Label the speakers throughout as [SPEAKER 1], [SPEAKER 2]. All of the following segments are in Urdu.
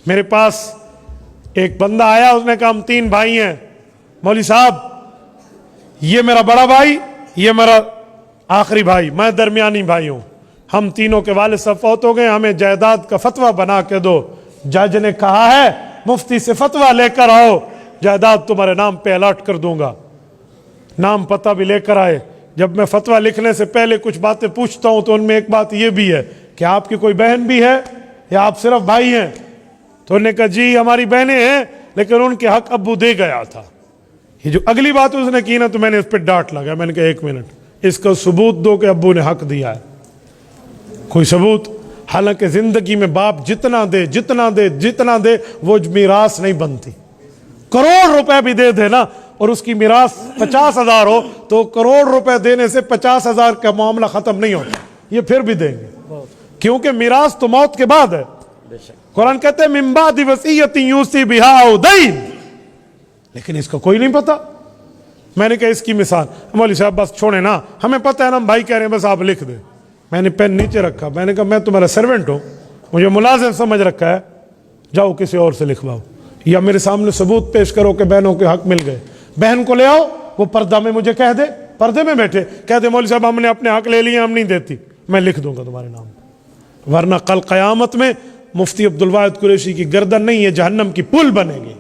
[SPEAKER 1] میرے پاس ایک بندہ آیا, اس نے کہا ہم 3 بھائی ہیں مولوی صاحب, یہ میرا بڑا بھائی, یہ میرا آخری بھائی, میں درمیانی بھائی ہوں, ہم تینوں کے والد صاحب فوت ہو گئے, ہمیں جائیداد کا فتویٰ بنا کے دو. جج نے کہا ہے مفتی سے فتویٰ لے کر آؤ, جائیداد تمہارے نام پہ الاٹ کر دوں گا. نام پتہ بھی لے کر آئے. جب میں فتویٰ لکھنے سے پہلے کچھ باتیں پوچھتا ہوں تو ان میں ایک بات یہ بھی ہے کہ آپ کی کوئی بہن بھی ہے یا آپ صرف بھائی ہیں؟ تو انہوں نے کہا جی ہماری بہنیں ہیں, لیکن ان کے حق ابو دے گیا تھا. یہ جو اگلی بات اس نے کی نا, تو میں نے اس پہ ڈانٹ لگا. میں نے کہا 1 منٹ, اس کا ثبوت دو کہ ابو نے حق دیا ہے. کوئی ثبوت؟ حالانکہ زندگی میں باپ جتنا دے وہ میراث نہیں بنتی. کروڑ روپے بھی دے دے نا اور اس کی میراث 50,000 ہو تو کروڑ روپے دینے سے 50,000 کا معاملہ ختم نہیں ہوتا, یہ پھر بھی دیں گے, کیونکہ میراث تو موت کے بعد ہے. قرآن کہتے ہیں من بعد وصیۃ یوصی بہا او دین, لیکن اس کا کوئی نہیں پتا. میں نے کہا اس کی مثال, مولوی صاحب بس چھوڑیں نا, ہمیں پتہ ہے نا, ہم بھائی کہہ رہے ہیں, بس آپ لکھ دیں. میں نے پین نیچے رکھا, میں نے کہا میں تمہارا سرونٹ ہوں, مجھے ملازم سمجھ رکھا ہے, جاؤ کسی اور سے لکھواؤ, یا میرے سامنے ثبوت پیش کرو کہ بہنوں کے حق مل گئے. بہن کو لے آؤ, وہ پردہ میں مجھے کہہ دے, پردے میں بیٹھے کہہ دے مولوی صاحب ہم نے اپنے حق لے لیے, ہم نہیں دیتی, میں لکھ دوں گا تمہارے نام. ورنہ کل قیامت میں مفتی عبدالواحد قریشی کی گردن نہیں ہے, جہنم کی پل بنے گی.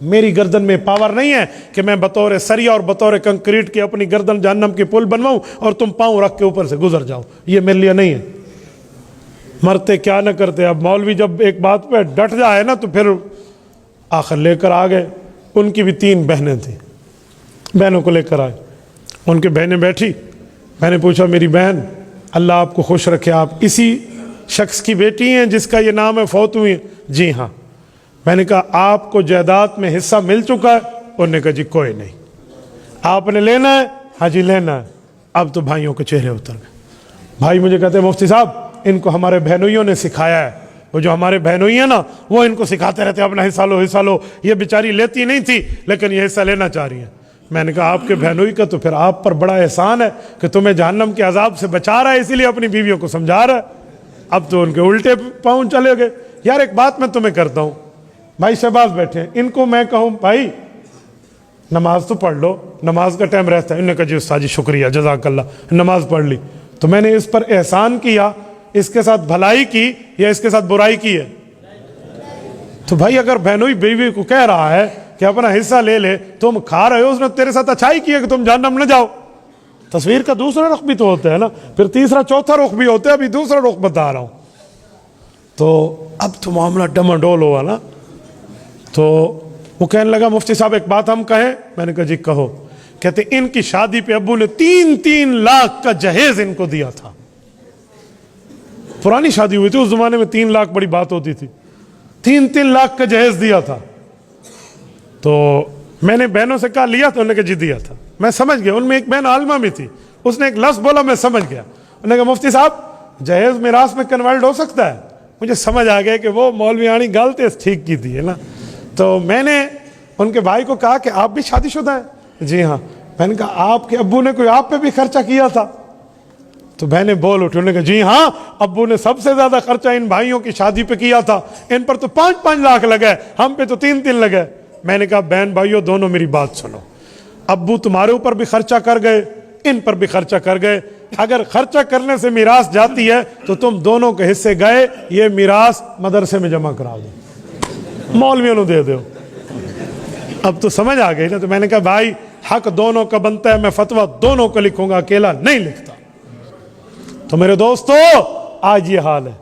[SPEAKER 1] میری گردن میں پاور نہیں ہے کہ میں بطور سریا اور بطور کنکریٹ کے اپنی گردن جہنم کی پل بنواؤں اور تم پاؤں رکھ کے اوپر سے گزر جاؤ, یہ میرے لیے نہیں ہے. مرتے کیا نہ کرتے. اب مولوی جب ایک بات پہ ڈٹ جائے نا تو پھر آخر لے کر آ گئے. ان کی بھی 3 بہنیں تھیں, بہنوں کو لے کر آئے. ان کی بہنیں بیٹھی, میں نے پوچھا میری بہن اللہ آپ کو خوش رکھے, آپ اسی شخص کی بیٹی ہیں جس کا یہ نام ہے, فوت ہوئی ہیں؟ جی ہاں. میں نے کہا آپ کو جائیداد میں حصہ مل چکا ہے؟ انہوں نے کہا جی کوئی نہیں. آپ نے لینا ہے؟ ہاں جی لینا ہے. اب تو بھائیوں کے چہرے اتر گئے. بھائی مجھے کہتے ہیں مفتی صاحب ان کو ہمارے بہنوئیوں نے سکھایا ہے, وہ جو ہمارے بہنوئی ہیں نا وہ ان کو سکھاتے رہتے اپنا حصہ لو حصہ لو. یہ بیچاری لیتی نہیں تھی لیکن یہ حصہ لینا چاہ رہی ہیں. میں نے کہا آپ کے بہنوئی کا تو پھر آپ پر بڑا احسان ہے کہ تمہیں جہنم کے عذاب سے بچا رہا ہے, اسی لیے اپنی بیویوں کو سمجھا رہا ہے. اب تو ان کے الٹے پاؤں چلے گئے. یار ایک بات میں تمہیں کرتا ہوں, بھائی شہباز بیٹھے ہیں, ان کو میں کہوں بھائی نماز تو پڑھ لو, نماز کا ٹائم رہتا ہے. انہوں نے کہا جی استاد جی شکریہ جزاک اللہ, نماز پڑھ لی. تو میں نے اس پر احسان کیا, اس کے ساتھ بھلائی کی یا اس کے ساتھ برائی کی ہے؟ تو بھائی اگر بہنوئی بیوی کو کہہ رہا ہے کہ اپنا حصہ لے لے, تم کھا رہے ہو, اس نے تیرے ساتھ اچھائی کی ہے کہ تم جہنم نہ جاؤ. تصویر کا دوسرا رخ بھی تو ہوتا ہے نا, پھر تیسرا چوتھا رخ بھی ہوتا ہے, ابھی دوسرا رخ بتا رہا ہوں. تو اب تو معاملہ ڈماڈول ہوا نا. تو وہ کہنے لگا مفتی صاحب ایک بات ہم کہیں. میں نے کہا جی کہو. کہتے ان کی شادی پہ ابو نے 3 لاکھ کا جہیز ان کو دیا تھا. پرانی شادی ہوئی تھی, اس زمانے میں 3 لاکھ بڑی بات ہوتی تھی. 3 لاکھ کا جہیز دیا تھا. تو میں نے بہنوں سے کہا لیا تھا؟ انہوں نے کہا جی دیا تھا. میں سمجھ گیا, ان میں ایک بہن عالمہ بھی تھی, اس نے ایک لفظ بولا میں سمجھ گیا. انہوں نے کہا مفتی صاحب جہیز میراث میں کنورٹ ہو سکتا ہے؟ مجھے سمجھ آ گیا کہ وہ مولوی آنی گالتے ٹھیک کی تھی ہے نا. تو میں نے ان کے بھائی کو کہا کہ آپ بھی شادی شدہ ہیں؟ جی ہاں. میں نے کہا آپ کے ابو نے کوئی آپ پہ بھی خرچہ کیا تھا؟ تو بہنیں بول اٹھی, انہوں نے کہا جی ہاں ابو نے سب سے زیادہ خرچہ ان بھائیوں کی شادی پہ کیا تھا, ان پر تو 5 لاکھ لگے, ہم پہ تو 3 لگے. میں نے کہا بہن بھائیوں دونوں میری بات سنو, ابو تمہارے اوپر بھی خرچہ کر گئے, ان پر بھی خرچہ کر گئے. اگر خرچہ کرنے سے میراث جاتی ہے تو تم دونوں کے حصے گئے, یہ میراث مدرسے میں جمع کرا دو, مولویوں نے دے دو. اب تو سمجھ آ گئی نا. تو میں نے کہا بھائی حق دونوں کا بنتا ہے, میں فتویٰ دونوں کا لکھوں گا, اکیلا نہیں لکھتا. تو میرے دوستو آج یہ حال ہے.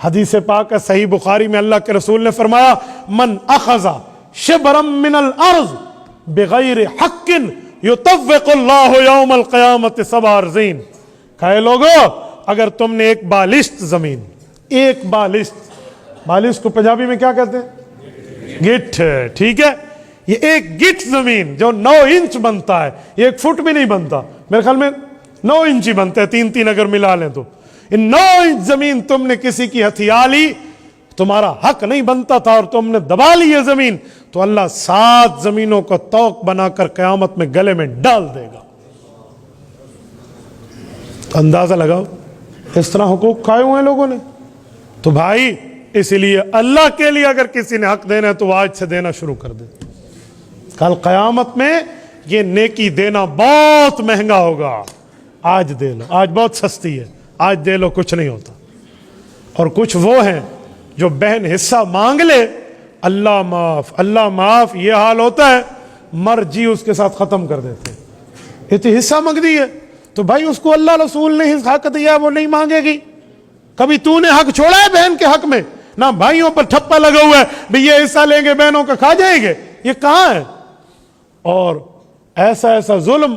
[SPEAKER 1] حدیث پاک ہے صحیح بخاری میں, اللہ کے رسول نے فرمایا من اخذ شبرا من الارض بغیر حق یطوق اللہ یوم القیامت 7 ارضین. کہے لوگو اگر تم نے ایک بالشت زمین, ایک بالشت کو پنجابی میں کیا کہتے ہیں؟ گٹھ, ٹھیک ہے. یہ ایک گٹھ زمین جو 9 انچ بنتا ہے, یہ 1 فٹ بھی نہیں بنتا, میرے خیال میں 9 انچ ہی بنتا ہے, 3 اگر ملا لیں تو. ان 9 انچ زمین تم نے کسی کی ہتھیا لی, تمہارا حق نہیں بنتا تھا اور تم نے دبا لی یہ زمین, تو اللہ 7 زمینوں کو توق بنا کر قیامت میں گلے میں ڈال دے گا. تو اندازہ لگاؤ اس طرح حقوق کھائے ہوئے ہیں لوگوں نے. تو بھائی اسی لیے اللہ کے لیے اگر کسی نے حق دینا ہے تو وہ آج سے دینا شروع کر دے. کل قیامت میں یہ نیکی دینا بہت مہنگا ہوگا. آج دے لو, آج بہت سستی ہے, آج دے لو, کچھ نہیں ہوتا. اور کچھ وہ ہیں جو بہن حصہ مانگ لے, اللہ معاف اللہ معاف, یہ حال ہوتا ہے, مرجی اس کے ساتھ ختم کر دیتے. اتنی حصہ مانگ دی ہے تو بھائی اس کو اللہ رسول نے حق دیا ہے, وہ نہیں مانگے گی. کبھی تو نے حق چھوڑا ہے بہن کے حق میں؟ نہ بھائیوں پر ٹھپا لگا ہوا ہے بھئی یہ حصہ لیں گے بہنوں کا کھا جائیں گے, یہ کہاں ہے؟ اور ایسا ایسا ظلم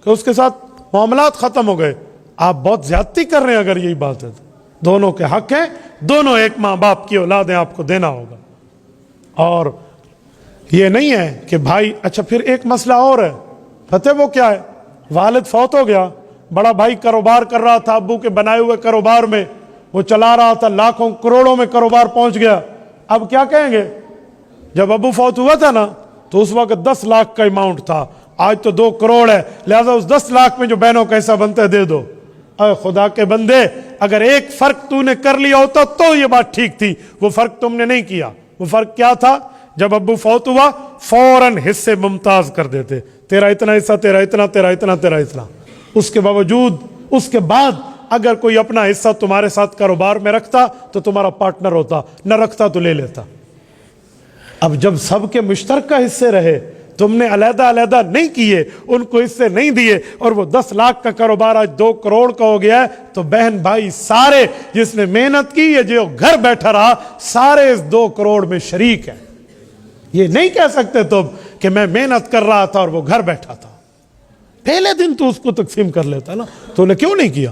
[SPEAKER 1] کہ اس کے ساتھ معاملات ختم ہو گئے. آپ بہت زیادتی کر رہے ہیں اگر یہی بات ہے. دونوں کے حق ہیں, دونوں ایک ماں باپ کی اولاد ہیں, آپ کو دینا ہوگا. اور یہ نہیں ہے کہ بھائی, اچھا پھر ایک مسئلہ اور ہے, پتہ وہ کیا ہے؟ والد فوت ہو گیا, بڑا بھائی کاروبار کر رہا تھا ابو کے بنائے ہوئے کاروبار میں, وہ چلا رہا تھا, لاکھوں کروڑوں میں کاروبار پہنچ گیا. اب کیا کہیں گے؟ جب ابو فوت ہوا تھا نا تو اس وقت 10 لاکھ کا اماؤنٹ تھا, آج تو 2 کروڑ ہے, لہذا اس 10 لاکھ میں جو بہنوں کا حصہ بنتا ہے دے دو. اے خدا کے بندے, اگر ایک فرق تو نے کر لیا ہوتا تو یہ بات ٹھیک تھی, وہ فرق تم نے نہیں کیا. وہ فرق کیا تھا؟ جب ابو فوت ہوا فوراً حصے ممتاز کر دیتے, تیرا اتنا حصہ, تیرا اتنا, تیرا اتنا, تیرا اتنا. اس کے باوجود, اس کے بعد اگر کوئی اپنا حصہ تمہارے ساتھ کاروبار میں رکھتا تو تمہارا پارٹنر ہوتا, نہ رکھتا تو لے لیتا. اب جب سب کے مشترکہ حصے رہے, تم نے علیحدہ علیحدہ نہیں کیے, ان کو حصے نہیں دیے, اور وہ 10 لاکھ کا کاروبار آج 2 کروڑ کا ہو گیا ہے, تو بہن بھائی سارے, جس نے محنت کی یا جو گھر بیٹھا رہا, سارے اس 2 کروڑ میں شریک ہیں. یہ نہیں کہہ سکتے تم کہ میں محنت کر رہا تھا اور وہ گھر بیٹھا تھا. پہلے دن تو اس کو تقسیم کر لیتا نا, تو نے کیوں نہیں کیا؟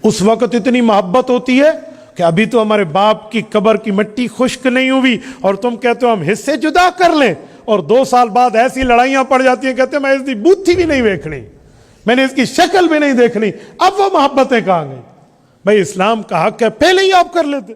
[SPEAKER 1] اس وقت اتنی محبت ہوتی ہے کہ ابھی تو ہمارے باپ کی قبر کی مٹی خشک نہیں ہوئی اور تم کہتے ہو ہم حصے جدا کر لیں, اور 2 سال بعد ایسی لڑائیاں پڑ جاتی ہیں, کہتے ہیں میں اس کی بوتھی بھی نہیں دیکھنی, میں نے اس کی شکل بھی نہیں دیکھنی. اب وہ محبتیں کہاں گئی؟ بھائی اسلام کا حق ہے, پہلے ہی آپ کر لیتے.